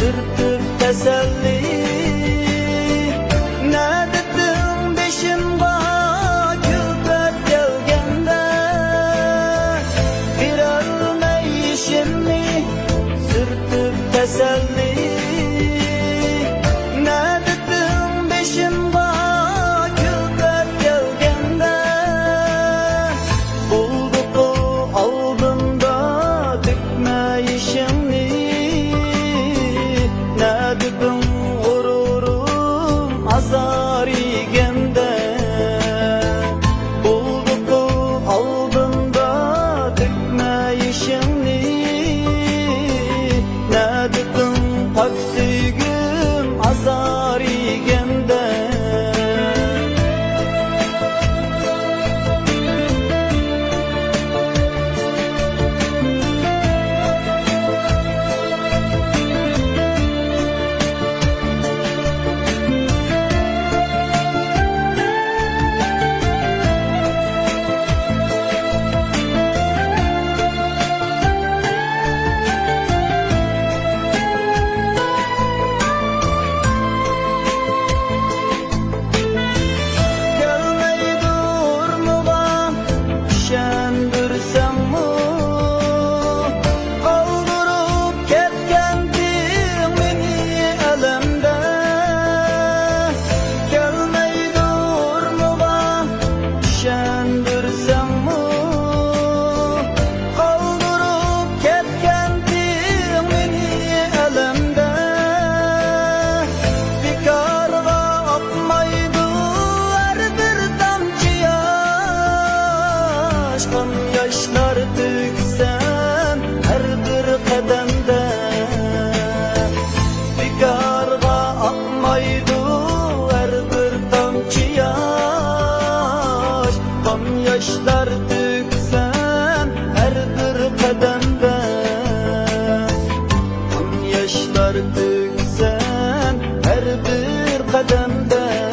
sürtüp teselli. Ne dedim beşimde külfet gelgende, bir ölmeyişimni sürtüp teselli. Ne dedim beşimde külfet gelgende, bulduk o aldığında dikmeyişimni. Ne dedim gururum azar yegende, bulduk o aldığında dikmeyişimni. Ne dedim pak süygüm azar yegende. Yaşlar döksem her bir kademde, bir karga akmaydı her bir damcı yaş. Bam yaşlar döksem her bir kademde, bam yaşlar döksem her bir kademde.